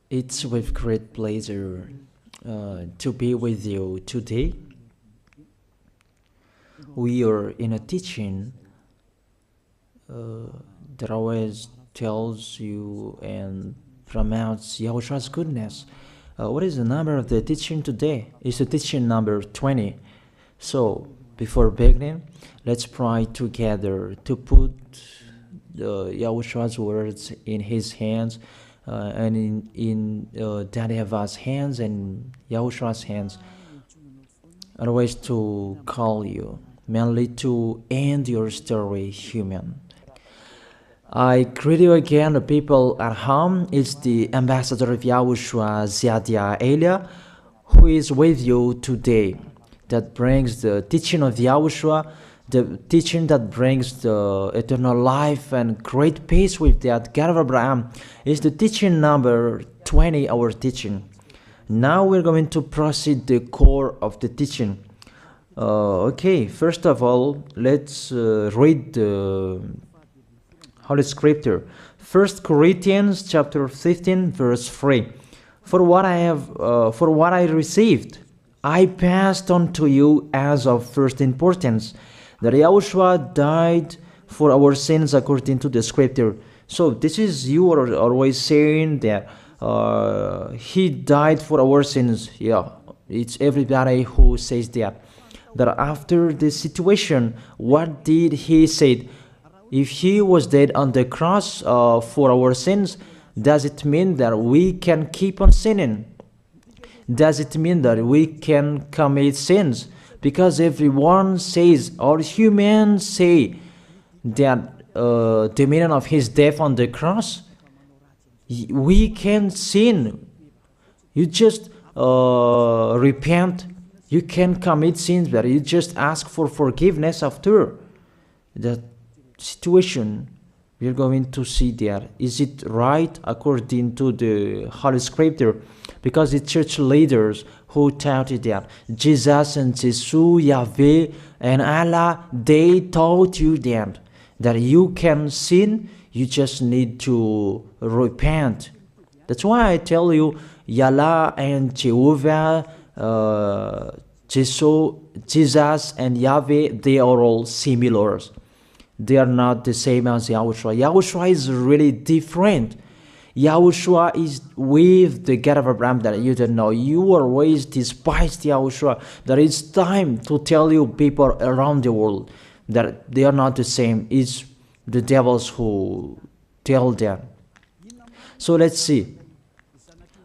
It's with great pleasure to be with you today. We are in a teaching that always tells you and promotes Yahushua's goodness. What is the number of the teaching today? It's the teaching number 20. So, before beginning, let's pray together to put Yahushua's words in his hands and in Daddy Yahvah's hands and Yahushua's hands. Otherwise, to call you, mainly to end your story human. I greet you again, the people at home. It's the ambassador of Yahushua, Ziadia Elia, who is with you today. That brings the teaching of Yahushua, the teaching that brings the eternal life and great peace with that God of Abraham. Is the teaching number 20, our teaching. Now we're going to proceed the core of the teaching. Okay, first of all, let's read the Holy Scripture. 1 Corinthians chapter 15, verse 3. For what I received, I passed on to you as of first importance, that Yahushua died for our sins according to the Scripture. So this is, you are always saying that he died for our sins. Yeah, it's everybody who says that. That after the situation, what did he say? If he was dead on the cross for our sins, does it mean that we can keep on sinning? Does it mean that we can commit sins? Because everyone says, or humans say, that the meaning of his death on the cross, we can sin. You just repent. You can commit sins, but you just ask for forgiveness after that situation. We're going to see there. Is it right according to the Holy Scripture? Because the church leaders who taught it that Jesus and Jesus, Yahweh and Allah, they taught you that you can sin, you just need to repent. That's why I tell you, Yahlah and Jehovah, Jesus and Yahweh, they are all similar. They are not the same as Yahushua. Yahushua is really different. Yahushua is with the God of Abraham that you don't know. You always despise Yahushua. That it's time to tell you people around the world that they are not the same. It's the devils who tell them. So let's see.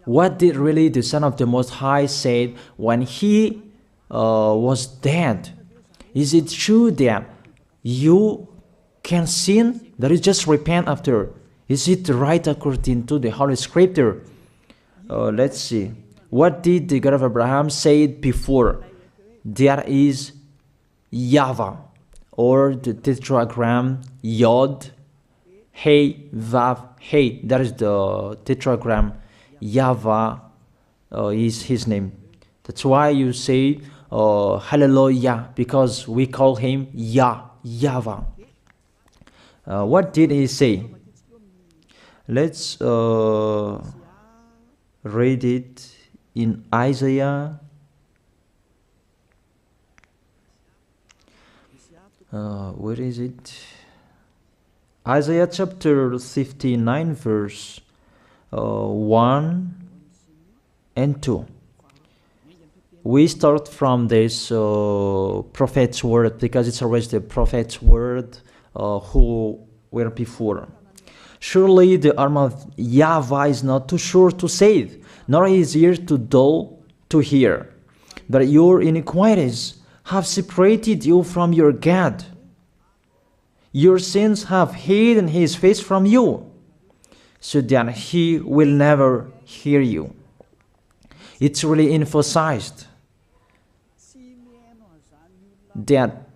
What did really the Son of the Most High say when he was dead? Is it true that you can sin? That is just repent after. Is it right according to the Holy Scripture? Let's see. What did the God of Abraham say before? There is YAHVAH, or the tetragram Yod, Hey, Vav, Hey. That is the tetragram. YAHVAH is his name. That's why you say Hallelujah, because we call him YAHVAH. What did he say? Let's read it in Isaiah. Where is it? Isaiah chapter 59, verse 1 and 2. We start from this prophet's word, because it's always the prophet's word who were before. Surely the arm of YAHVAH is not too short to save, nor his ear too dull to hear. But your iniquities have separated you from your God. Your sins have hidden his face from you, so that he will never hear you. It's really emphasized that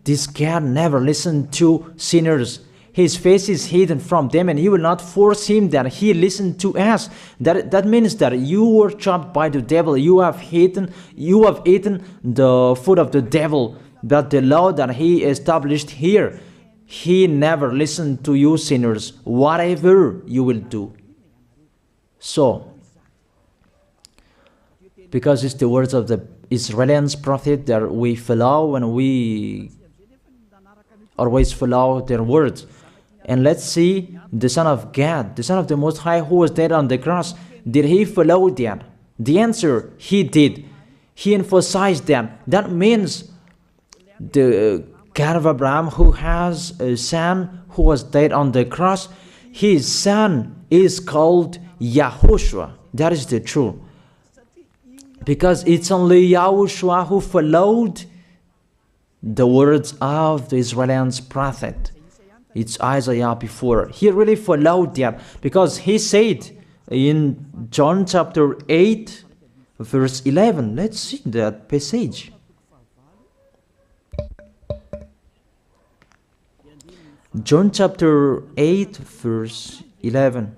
this God never listened to sinners. His face is hidden from them, and he will not force him that he listen to us. That means that you were trapped by the devil. You have eaten the food of the devil. But the law that he established here, he never listened to you sinners, whatever you will do. So, because it's the words of the Israelians prophet that we follow, and we always follow their words. And let's see the Son of God, the Son of the Most High, who was dead on the cross. Did he follow that? The answer, he did. He emphasized that. That means the God of Abraham, who has a son who was dead on the cross, his son is called YAHOSHUAH. That is the truth. Because it's only YAHOSHUAH who followed the words of the Israelians prophet. It's Isaiah before. He really followed that, because he said in John chapter 8, verse 11. Let's see that passage. John chapter 8, verse 11.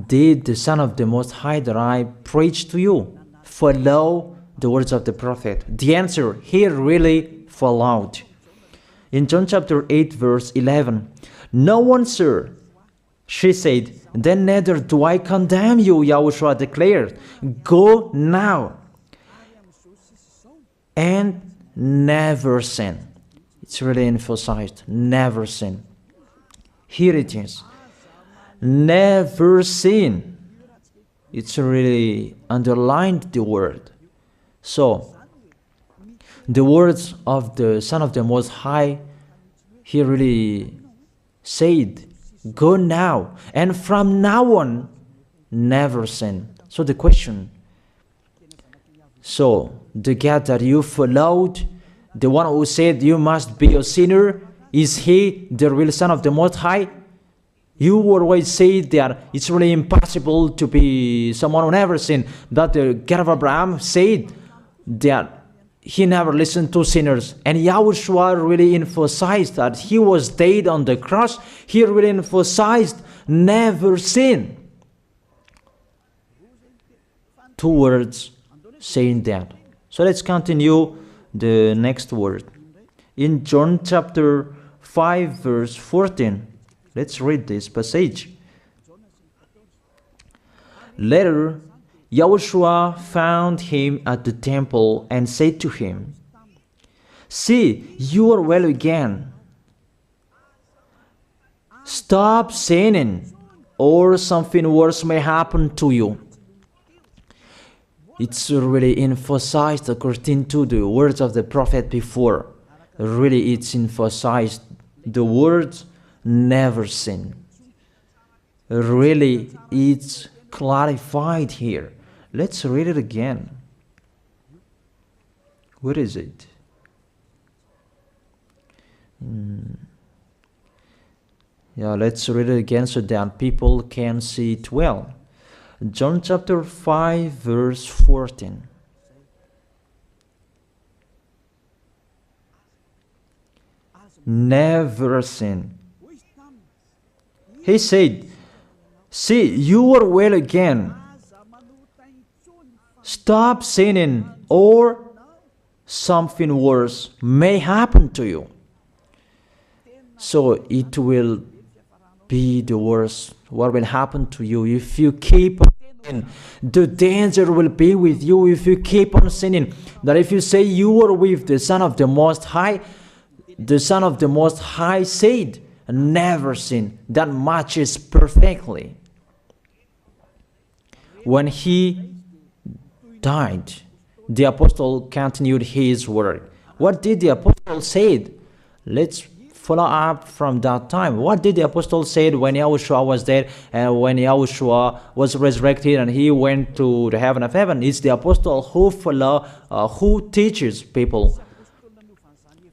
Did the Son of the Most High that I preach to you follow the words of the prophet? The answer, he really followed. In John chapter 8, verse 11, no one, sir, she said, then neither do I condemn you, YAHOSHUAH declared. Go now and never sin. It's really emphasized, never sin. Here it is. Never sin. It's really underlined the word. So, the words of the Son of the Most High, he really said, go now, and from now on, never sin. So the question, so the God that you followed, the one who said you must be a sinner, is he the real Son of the Most High? You always say that it's really impossible to be someone who never sinned. That the God of Abraham said that he never listened to sinners. And YAHOSHUAH really emphasized that he was dead on the cross. He really emphasized never sin. Two words saying that. So let's continue the next word. In John chapter 5, verse 14. Let's read this passage. Later, YAHOSHUAH found him at the temple and said to him, see, you are well again. Stop sinning, or something worse may happen to you. It's really emphasized according to the words of the prophet before. Really, it's emphasized the words never sin. Really, it's clarified here. Let's read it again. What is it? Yeah, let's read it again so that people can see it well. John chapter 5, verse 14. Never sin. He said, see, you are well again. Stop sinning, or something worse may happen to you. So it will be the worst. What will happen to you if you keep on sinning? The danger will be with you if you keep on sinning. That if you say you are with the Son of the Most High, the Son of the Most High said, never sin. That matches perfectly. When he died, the apostle continued his work. What did the apostle say? Let's follow up from that time. What did the apostle say when YAHOSHUAH was dead and when YAHOSHUAH was resurrected and he went to the heaven of heaven? It's the apostle who teaches people.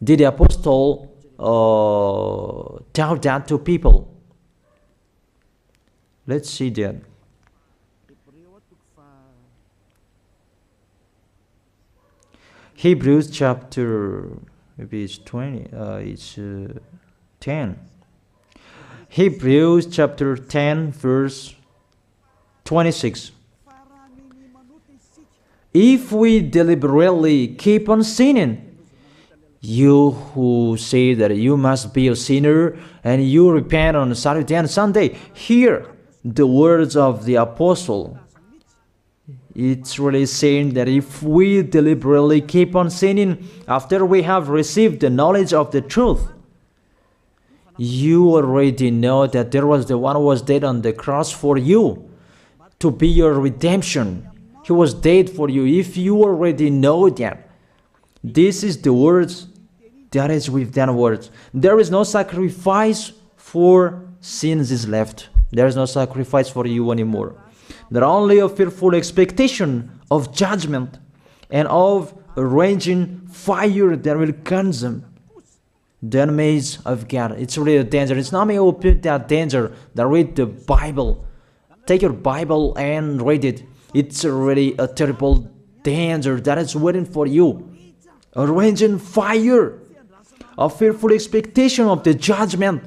Did the apostle tell that to people? Let's see that. Hebrews chapter, maybe it's 20, it's 10. Hebrews chapter 10, verse 26. If we deliberately keep on sinning, you who say that you must be a sinner and you repent on Saturday and Sunday, here the words of the apostle. It's really saying that if we deliberately keep on sinning after we have received the knowledge of the truth, you already know that there was the one who was dead on the cross for you to be your redemption. He was dead for you. If you already know that, this is the words that is with that words. There is no sacrifice for sins is left. There is no sacrifice for you anymore. There are only a fearful expectation of judgment and of a raging fire that will consume the enemies of God. It's really a danger. It's not me who put that danger that read the Bible. Take your Bible and read it. It's really a terrible danger that is waiting for you. A raging fire, a fearful expectation of the judgment.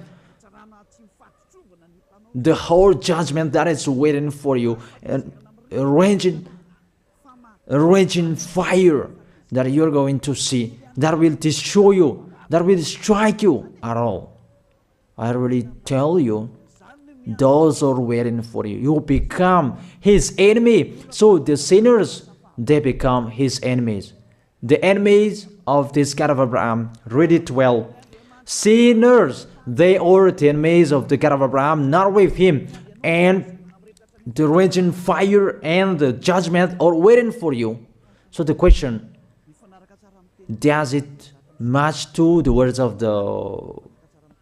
The whole judgment that is waiting for you, and a raging fire that you're going to see, that will destroy you, that will strike you at all. I really tell you, those are waiting for you. You become his enemy. So the sinners, they become his enemies. The enemies of this God of Abraham. Read it well. Sinners, they are the enemies of the God of Abraham, not with him. And the raging fire and the judgment are waiting for you. So the question, does it match to the words of the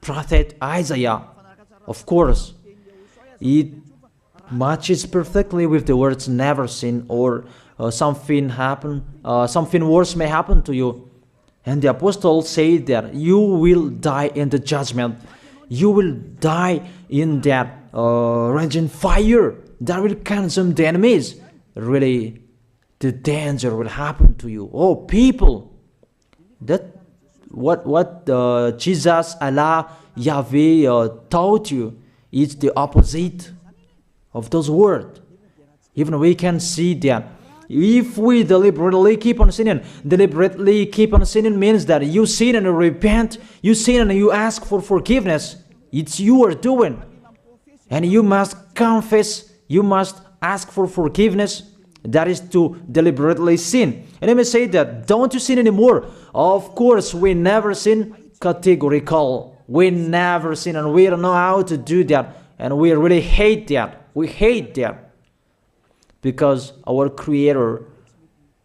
prophet Isaiah? Of course. It matches perfectly with the words never sin, or something worse may happen to you. And the apostle said that you will die in the judgment. You will die in that raging fire that will consume the enemies. Really, the danger will happen to you. Oh, people, that what Jesus, Allah, Yahweh taught you is the opposite of those words. Even we can see that if we deliberately keep on sinning means that you sin and you repent, you sin and you ask for forgiveness. It's you are doing. And you must confess, you must ask for forgiveness. That is to deliberately sin. And I may say that, don't you sin anymore? Of course, we never sin. Categorical. We never sin, and we don't know how to do that. And we really hate that. We hate that. Because our Creator,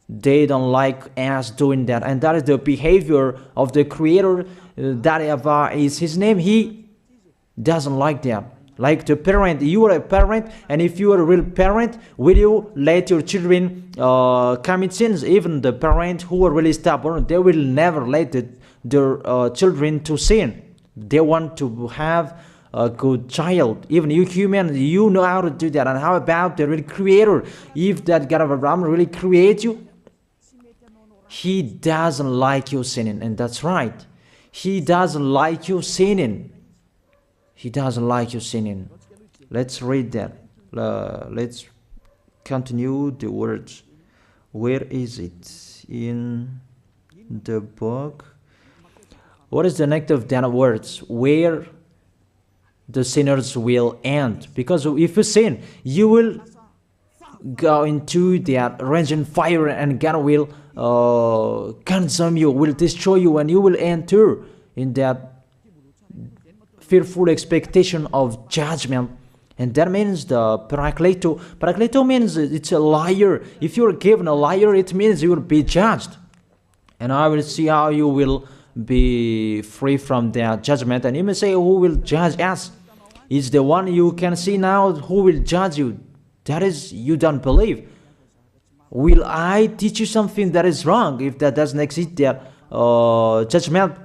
they don't like us doing that. And that is the behavior of the Creator. That YAHVAH is his name. He doesn't like that. Like the parent, you are a parent, and if you are a real parent, will you let your children commit sins? Even the parent who are really stubborn, they will never let their children to sin. They want to have a good child. Even you humans, you know how to do that. And how about the real Creator? If that God of Abraham really creates you, he doesn't like you sinning. And that's right. He doesn't like you sinning. He doesn't like you sinning. Let's read that. Let's continue the words. Where is it? In the book. What is the next of that words? Where the sinners will end. Because if you sin, you will go into that raging fire, and God will consume you, will destroy you, and you will enter in that fearful expectation of judgment. And that means the parakleto. Parakleto means it's a liar. If you're given a liar, it means you will be judged. And I will see how you will be free from that judgment. And you may say, who will judge us? It's the one you can see now who will judge you. That is, you don't believe. Will I teach you something that is wrong if that doesn't exist, that judgment?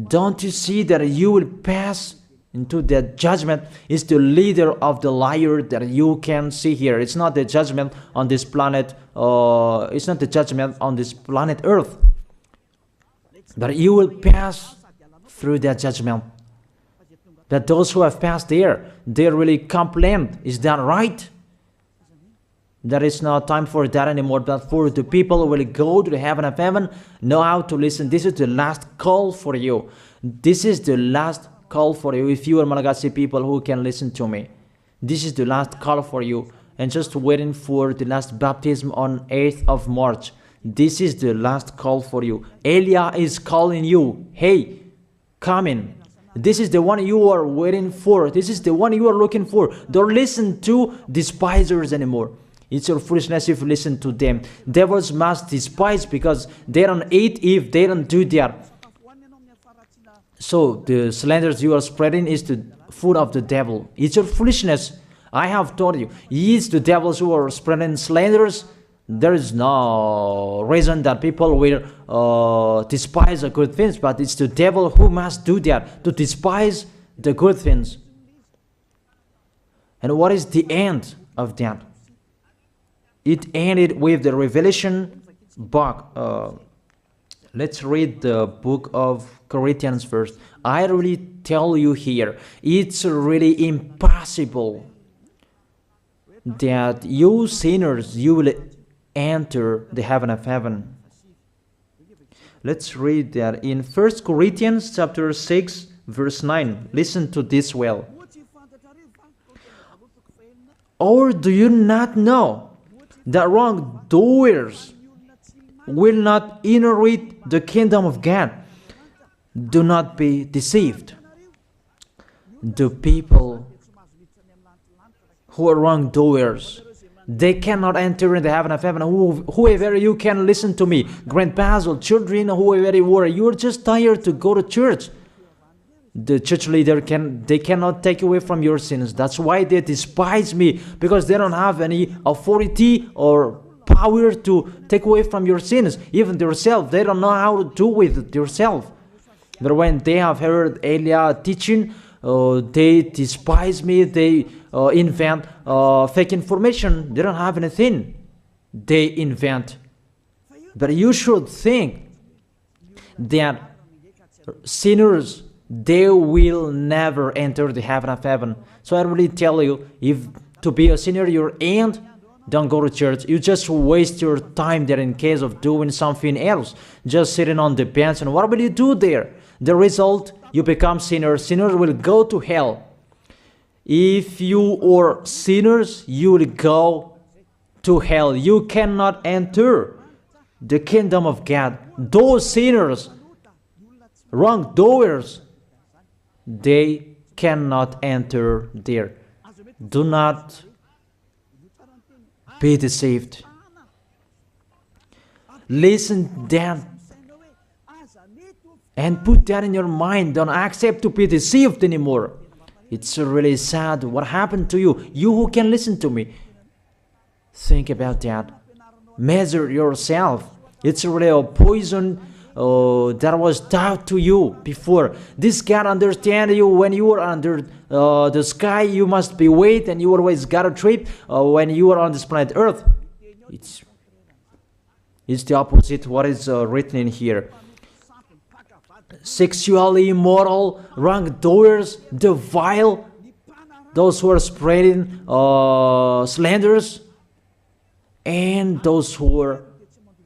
Don't you see that you will pass into that judgment? Is the leader of the liar that you can see here. It's not the judgment on this planet. It's not the judgment on this planet Earth. But you will pass through that judgment. That those who have passed there, they really complain. Is that right? There is no time for that anymore. But for the people who will go to the heaven of heaven, know how to listen. This is the last call for you. This is the last call for you. If you are Malagasy people who can listen to me, This is the last call for you. And just waiting for the last baptism on 8th of March. This is the last call for you. Elijah is calling you. Hey, come in. This is the one you are waiting for. This is the one you are looking for. Don't listen to despisers anymore. It's your foolishness if you listen to them. Devils must despise because they don't eat if they don't do that. So the slanders you are spreading is the food of the devil. It's your foolishness. I have told you. It's the devils who are spreading slanders. There is no reason that people will despise the good things, but it's the devil who must do that, to despise the good things. And what is the end of that? It ended with the Revelation book. Let's read the book of Corinthians first. I really tell you here, it's really impossible that you sinners, you will enter the heaven of heaven. Let's read that in 1 Corinthians chapter 6 verse 9. Listen to this well. Or do you not know that wrongdoers will not inherit the kingdom of God? Do not be deceived. The people who are wrongdoers, they cannot enter in the heaven of heaven. Whoever you can listen to me, grandpas or children, whoever you are, you're just tired to go to church. The church leader cannot take away from your sins. That's why they despise me, because they don't have any authority or power to take away from your sins. Even themselves, they don't know how to do with it themselves. But when they have heard Elijah teaching, they despise me. They invent fake information. They don't have anything. They invent. But you should think that sinners, they will never enter the heaven of heaven. So I really tell you, if to be a sinner you end, don't go to church. You just waste your time there in case of doing something else. Just sitting on the bench, and what will you do there? The result, you become sinners. Sinners will go to hell. If you are sinners, you will go to hell. You cannot enter the kingdom of God. Those sinners, wrongdoers, they cannot enter there. Do not be deceived. Listen then and put that in your mind. Don't accept to be deceived anymore. It's really sad what happened to you. You who can listen to me, think about that. Measure yourself. It's really a poison that was taught to you before. This God understand you when you are under the sky. You must be wait, and you always got a trip when you are on this planet Earth. It's the opposite what is written in here. Sexually immoral, wrongdoers, the vile, those who are spreading slanders, and those who are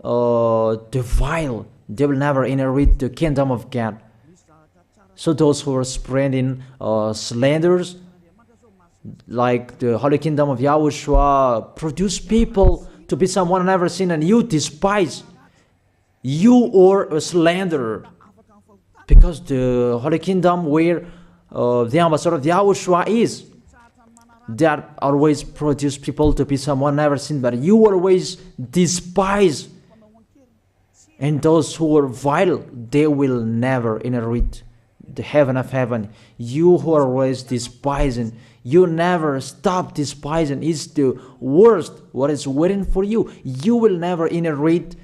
the vile, they will never inherit the kingdom of God. So those who are spreading slanders, like the Holy Kingdom of YAHOSHUAH, produce people to be someone never seen, and you despise. You are a slanderer. Because the Holy Kingdom where the ambassador of YAHOSHUAH is, that always produce people to be someone never seen, but you always despise. And those who are vile, they will never inherit the heaven of heaven. You who are always despising, you never stop despising. It's the worst what is waiting for you. You will never inherit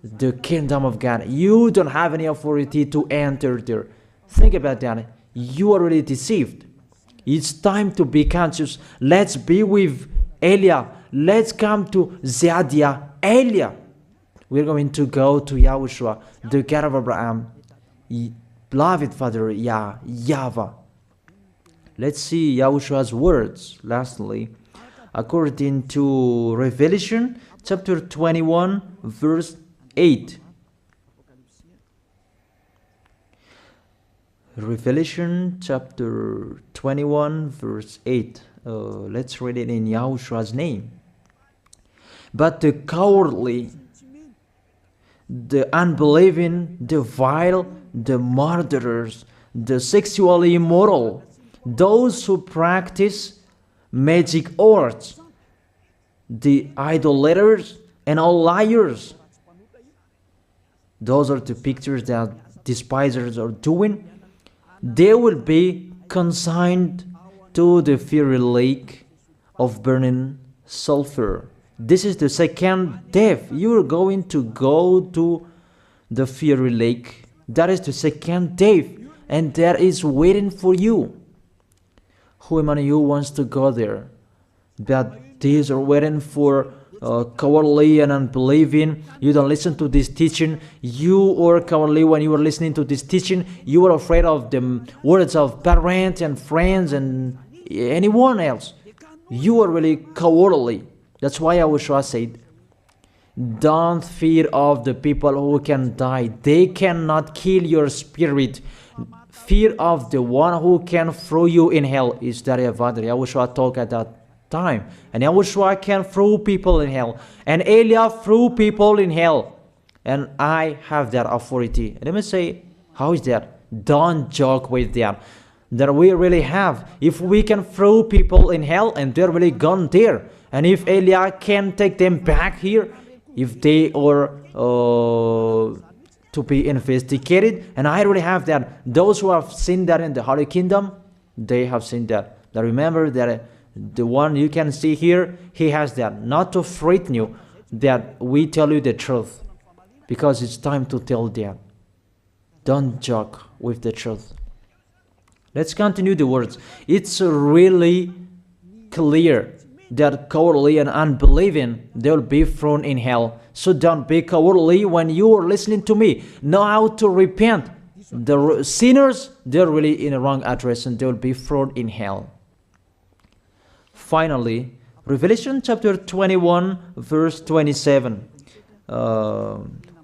the kingdom of God. You don't have any authority to enter there. Think about that. You are already deceived. It's time to be conscious. Let's be with Elijah. Let's come to Zadiah. Elijah. We're going to go to YAHOSHUAH, the God of Abraham, beloved Father YAHVAH. Let's see YAHOSHUAH's words. Lastly, according to Revelation chapter 21 verse 8. Revelation chapter 21 verse 8. Let's read it in Yahoshua's name. But the cowardly, the unbelieving, the vile, the murderers, the sexually immoral, those who practice magic arts, the idolaters, and all liars. Those are the pictures that despisers are doing. They will be consigned to the fiery lake of burning sulfur. This is the second death. You are going to go to the fiery lake. That is the second death, and that is waiting for you. Who among you wants to go there? But these are waiting for cowardly and unbelieving. You don't listen to this teaching. You are cowardly when you are listening to this teaching. You are afraid of the words of parents and friends and anyone else. You are really cowardly. That's why YAHOSHUAH said, don't fear of the people who can die. They cannot kill your spirit. Fear of the one who can throw you in hell. Is that YAHVAH? YAHOSHUAH talked at that time. And YAHOSHUAH can throw people in hell. And Eliah threw people in hell. And I have that authority. Let me say, how is that? Don't joke with that. That we really have. If we can throw people in hell and they're really gone there. And if Eliah can take them back here, if they are to be investigated, and I really have that. Those who have seen that in the Holy Kingdom, they have seen that. Now remember that the one you can see here, he has that. Not to frighten you, that we tell you the truth, because it's time to tell that. Don't joke with the truth. Let's continue the words. It's really clear that cowardly and unbelieving, they'll be thrown in hell. So don't be cowardly when you are listening to me. Know how to repent. The sinners, they're really in the wrong address and they'll be thrown in hell. Finally, Revelation chapter 21, verse 27.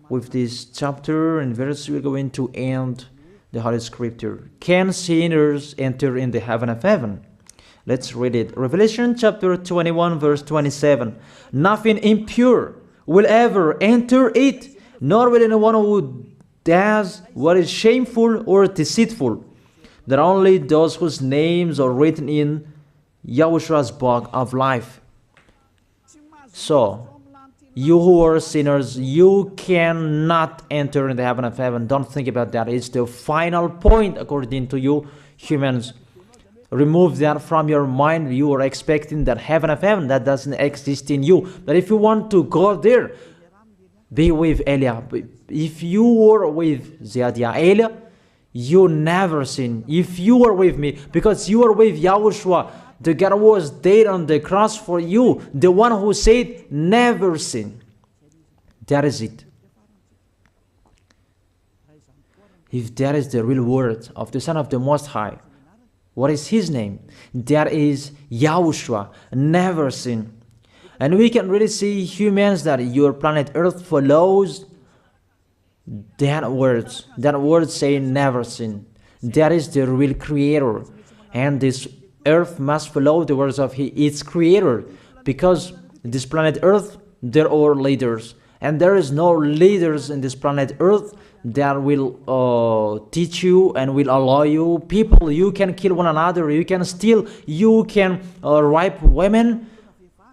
With this chapter and verse, we're going to end the Holy Scripture. Can sinners enter in the heaven of heaven? Let's read it. Revelation chapter 21, verse 27. Nothing impure will ever enter it, nor will anyone who does what is shameful or deceitful. That only those whose names are written in YAHOSHUAH's book of life. So, you who are sinners, you cannot enter in the heaven of heaven. Don't think about that. It's the final point according to you humans. Remove that from your mind. You are expecting that heaven of heaven that doesn't exist in you. But if you want to go there, be with Eliah. If you were with Eliah, you never sin. If you are with me, because you are with YAHOSHUAH, the God was dead on the cross for you, the one who said never sin. That is it. If that is the real word of the Son of the Most High, what is his name? That is YAHOSHUAH, never sin. And we can really see humans that your planet Earth follows that word saying never sin. That is the real creator. And this Earth must follow the words of its creator. Because this planet Earth, there are leaders. And there is no leaders in this planet Earth that will teach you and will allow you. People, you can kill one another, you can steal, you can rape women,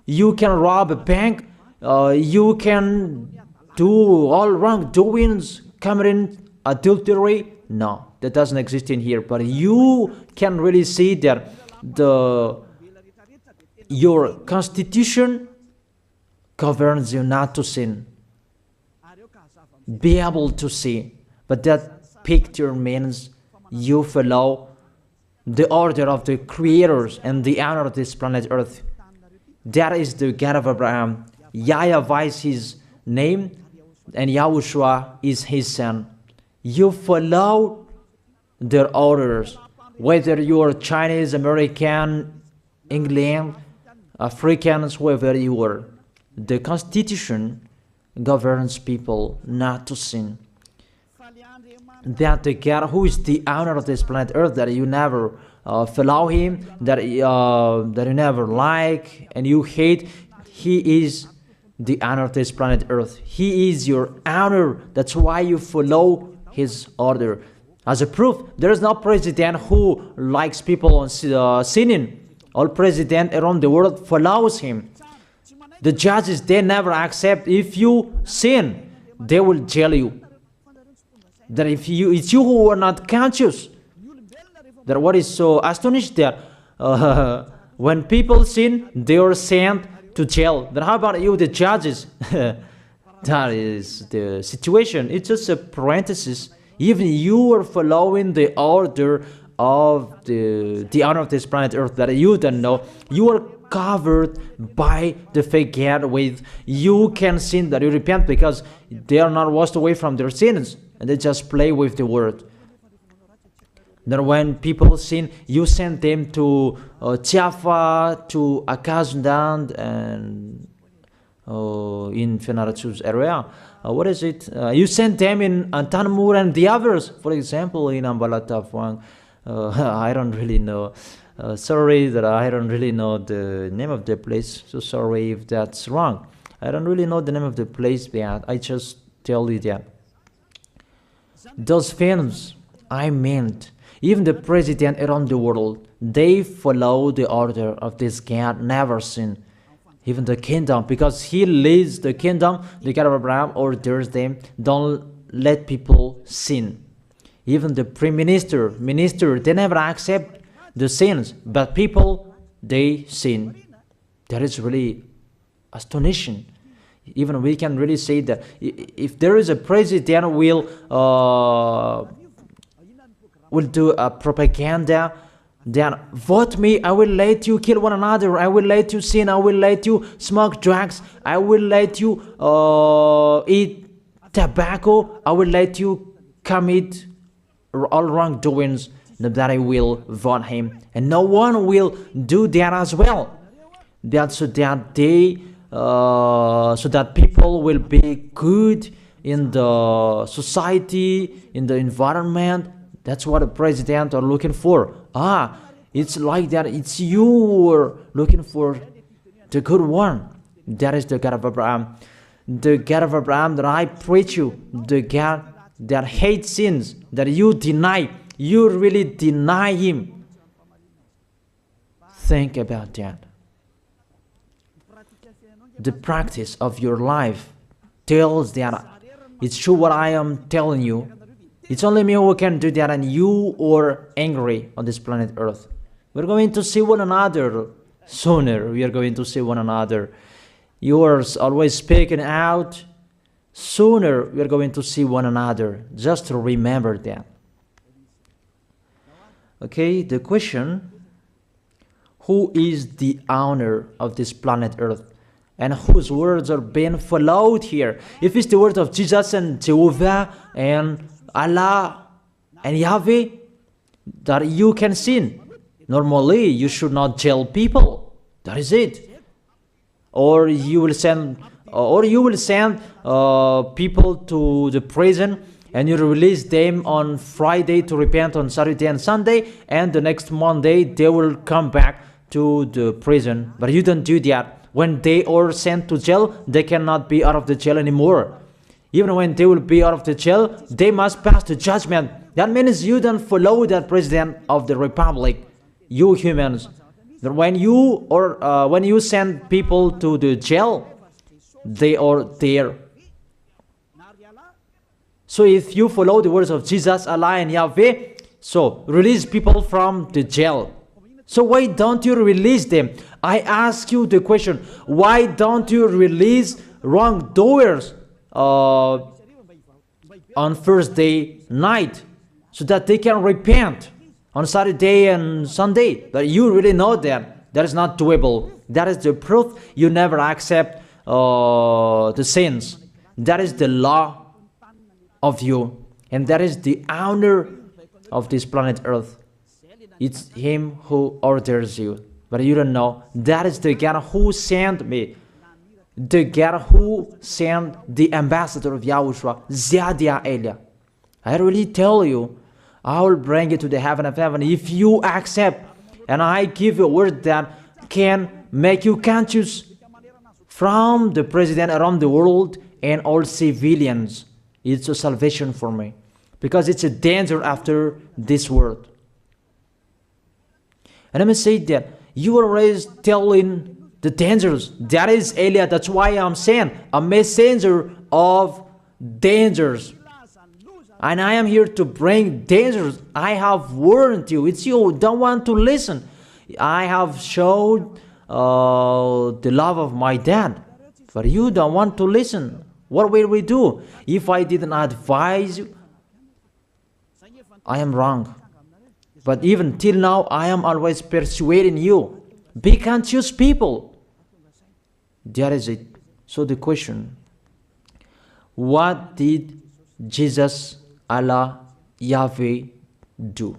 you can rob a bank, you can do all wrongdoings, committing adultery. No, that doesn't exist in here. But you can really see that your constitution governs you not to sin. Be able to see. But that picture means you follow the order of the creators and the honor of this planet Earth. That is the God of Abraham. YAHVAH is his name and YAHOSHUAH is his son. You follow their orders. Whether you are Chinese, American, England, Africans, whoever you are. The Constitution governs people not to sin. That the God who is the owner of this planet Earth, that you never follow him, that you never like and you hate, he is the honor of this planet Earth. He is your honor. That's why you follow his order. As a proof, there is no president who likes people sinning. All president around the world follows him. The judges, they never accept. If you sin, they will jail you. That if it's you who are not conscious. That what is so astonished that when people sin, they are sent to jail. Then how about you, the judges? That is the situation. It's just a parenthesis. Even you are following the order of the honor of this planet Earth that you don't know. You are covered by the fake God with you can sin that you repent because they are not washed away from their sins and they just play with the word. Then when people sin, you send them to YAHVAH, to Akazundand, and in Fenarachu's area. What is it? You send them in Tanmur and the others. For example, in Ambalatafwang, I don't really know. Sorry that I don't really know the name of the place. So sorry if that's wrong. I don't really know the name of the place, but I just tell you that. Those films, I meant, even the president around the world, they follow the order of this God, never sin. Even the kingdom, because he leads the kingdom, the God of Abraham orders them, don't let people sin. Even the prime minister, they never accept the sins, but people, they sin. That is really astonishing. Even we can really say that if there is a president will do a propaganda, then vote me, I will let you kill one another, I will let you sin, I will let you smoke drugs, I will let you eat tobacco, I will let you commit all wrongdoings, that I will vote him. And no one will do that as well. That's so that so that people will be good in the society, in the environment. That's what the president are looking for. It's like that. It's you who are looking for the good one. That is the God of Abraham. The God of Abraham that I preach you. The God that hates sins, that you deny. You really deny him. Think about that. The practice of your life tells that it's true what I am telling you. It's only me who can do that, and you are angry on this planet Earth. We're going to see one another sooner. We are going to see one another. You are always speaking out. Sooner we are going to see one another. Just remember that. Okay, the question, who is the owner of this planet Earth? And whose words are being followed here? If it's the word of Jesus and Jehovah and Allah and Yahweh, that you can sin. Normally, you should not jail people. That is it. Or you will send people to the prison, and you release them on Friday to repent on Saturday and Sunday, and the next Monday they will come back to the prison. But you don't do that. When they are sent to jail, they cannot be out of the jail anymore. Even when they will be out of the jail, they must pass the judgment. That means you don't follow that president of the republic, you humans. That when you send people to the jail, they are there. So if you follow the words of Jesus, Allah and Yahweh, so release people from the jail. So why don't you release them? I ask you the question, why don't you release wrongdoers on Thursday night so that they can repent on Saturday and Sunday? But you really know that that is not doable. That is the proof you never accept the sins. That is the law of you, and that is the owner of this planet Earth. It's him who orders you, but you don't know. That is the God who sent me, the God who sent the ambassador of Yahushua, Zadia Elia. I really tell you, I will bring you to the heaven of heaven if you accept. And I give you a word that can make you conscious from the president around the world and all civilians. It's a salvation for me, because it's a danger after this world. And let me say that you are always telling the dangers. That is Elia. That's why I'm saying a messenger of dangers. And I am here to bring dangers. I have warned you. It's you don't want to listen. I have showed the love of my dad, but you don't want to listen. What will we do? If I didn't advise you, I am wrong. But even till now, I am always persuading you. Be conscious people. That is it. So the question, what did Jesus, Allah, Yahweh do?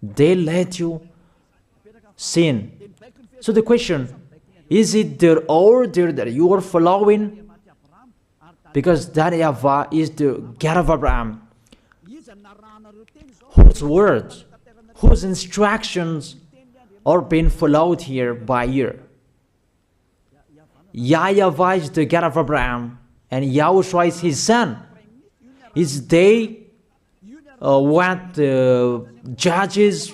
They let you sin. So the question, is it their order that you are following? Because that YAHVAH is the God of Abraham, whose words, whose instructions are being followed here by year. YAHVAH is the God of Abraham, and YAHOSHUAH is his son. Is they what the judges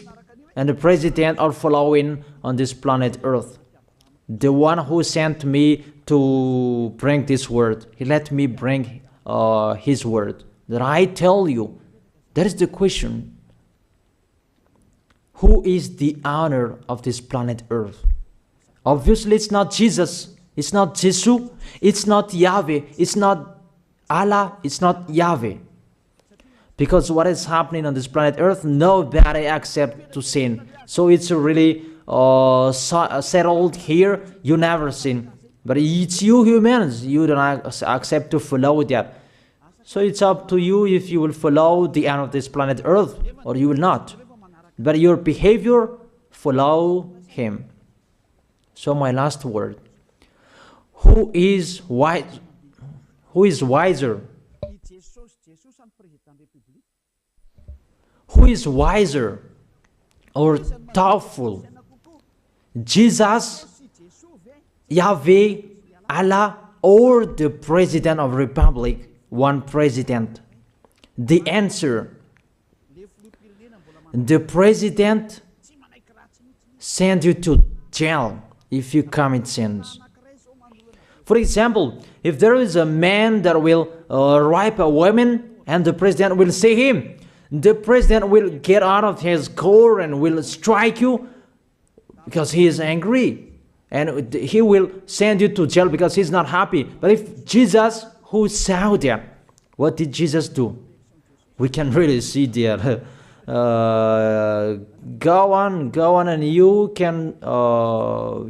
and the president are following on this planet Earth. The one who sent me to bring this word, he let me bring his word. That I tell you, that is the question. Who is the owner of this planet Earth? Obviously, it's not Jesus. It's not Jesus. It's not Yahweh. It's not Allah. It's not Yahweh. Because what is happening on this planet Earth, nobody accepts to sin. So it's really settled here. You never sin. But it's you humans. You don't accept to follow that. So it's up to you if you will follow the end of this planet Earth or you will not. But your behavior, follow him. So my last word. Who is wise? Who is wiser? Who is wiser or thoughtful? Jesus, Yahweh, Allah, or the President of Republic? One president. The answer. The president sends you to jail if you commit sins. For example, if there is a man that will rape a woman and the president will see him, the president will get out of his car and will strike you because he is angry. And he will send you to jail because he's not happy. But if Jesus, who saw that, what did Jesus do? We can really see that. Go on, and you can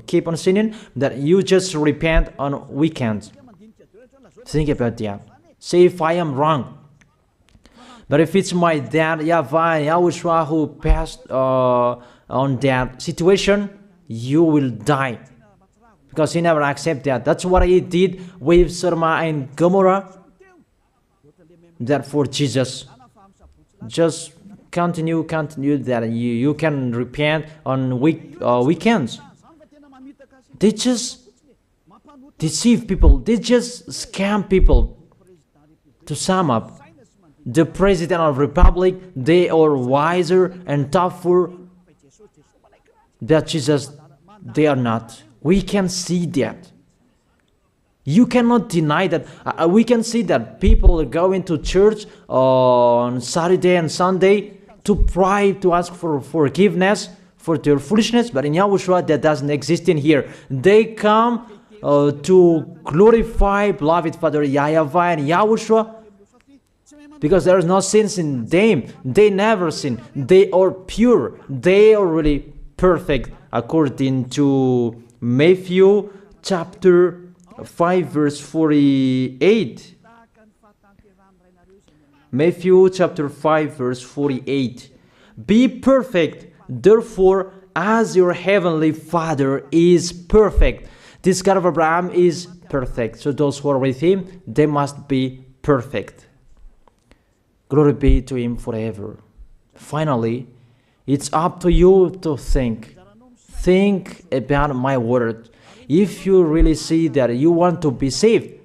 keep on sinning, that you just repent on weekends. Think about that. Say if I am wrong. But if it's my dad, YAHVAH, YAHOSHUAH, who passed on that situation, you will die. Because he never accepted that. That's what he did with Sodom and Gomorrah. Therefore, Jesus, just continue that you can repent on weekends. They just deceive people. They just scam people. To sum up, the President of Republic, they are wiser and tougher than Jesus. They are not. We can see that. You cannot deny that. We can see that people are going to church on Saturday and Sunday to pray, to ask for forgiveness for their foolishness. But in YAHOSHUAH, that doesn't exist in here. They come to glorify beloved Father YAHVAH and YAHOSHUAH because there is no sins in them. They never sin. They are pure. They are really perfect according to Matthew chapter 5 verse 48. Matthew chapter 5 verse 48. Be perfect, therefore, as your heavenly Father is perfect. This God of Abraham is perfect. So those who are with him, they must be perfect. Glory be to him forever. Finally, it's up to you to think. Think about my word. If you really see that you want to be saved,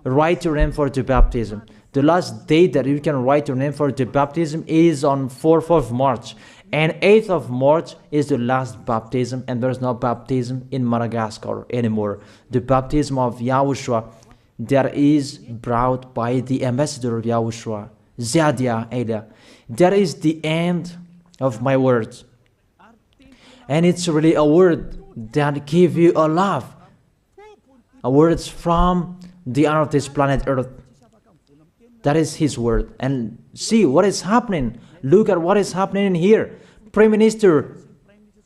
write your name for the baptism. The last day that you can write your name for the baptism is on 4th of March. And 8th of March is the last baptism, and there's no baptism in Madagascar anymore. The baptism of Yahushua that is brought by the ambassador of Yahushua, Zadia Ada. That is the end of my words. And it's really a word that gives you a love. A word from the honor of this planet Earth. That is his word. And see what is happening. Look at what is happening in here. Prime Minister,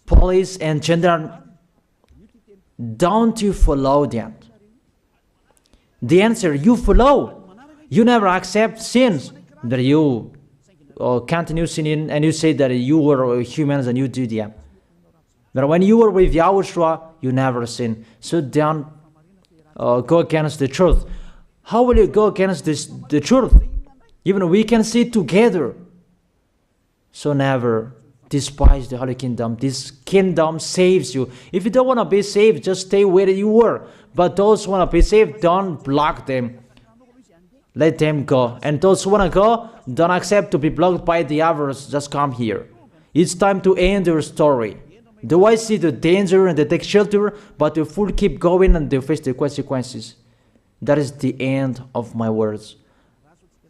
police and gendarme, don't you follow that? The answer, you follow. You never accept sins. That you continue sinning and you say that you were humans and you do that. But when you were with Yahushua, you never sin. So don't go against the truth. How will you go against the truth? Even we can see together. So never despise the Holy Kingdom. This kingdom saves you. If you don't want to be saved, just stay where you were. But those who want to be saved, don't block them. Let them go. And those who want to go, don't accept to be blocked by the others. Just come here. It's time to end your story. Do I see the danger and they take shelter, but the fool keep going and they face the consequences? That is the end of my words.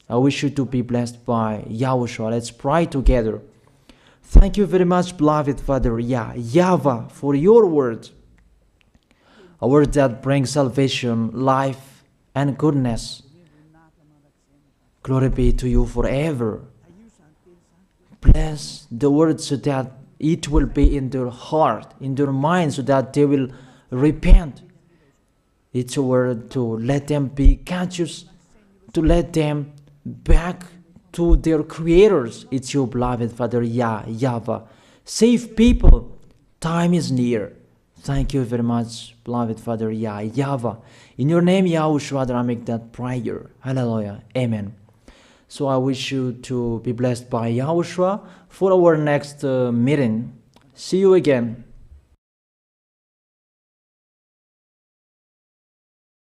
I wish you to be blessed by Yahushua. Let's pray together. Thank you very much, beloved Father YAHVAH, for your word. A word that brings salvation, life, and goodness. Glory be to you forever. Bless the word so that it will be in their heart, in their mind, so that they will repent. It's a word to let them be conscious, to let them back to their creators. It's your beloved Father YAHVAH. Save people. Time is near. Thank you very much, beloved Father YAHVAH. In your name, Yahushua, that I make that prayer. Hallelujah. Amen. So I wish you to be blessed by Yahushua for our next meeting. See you again.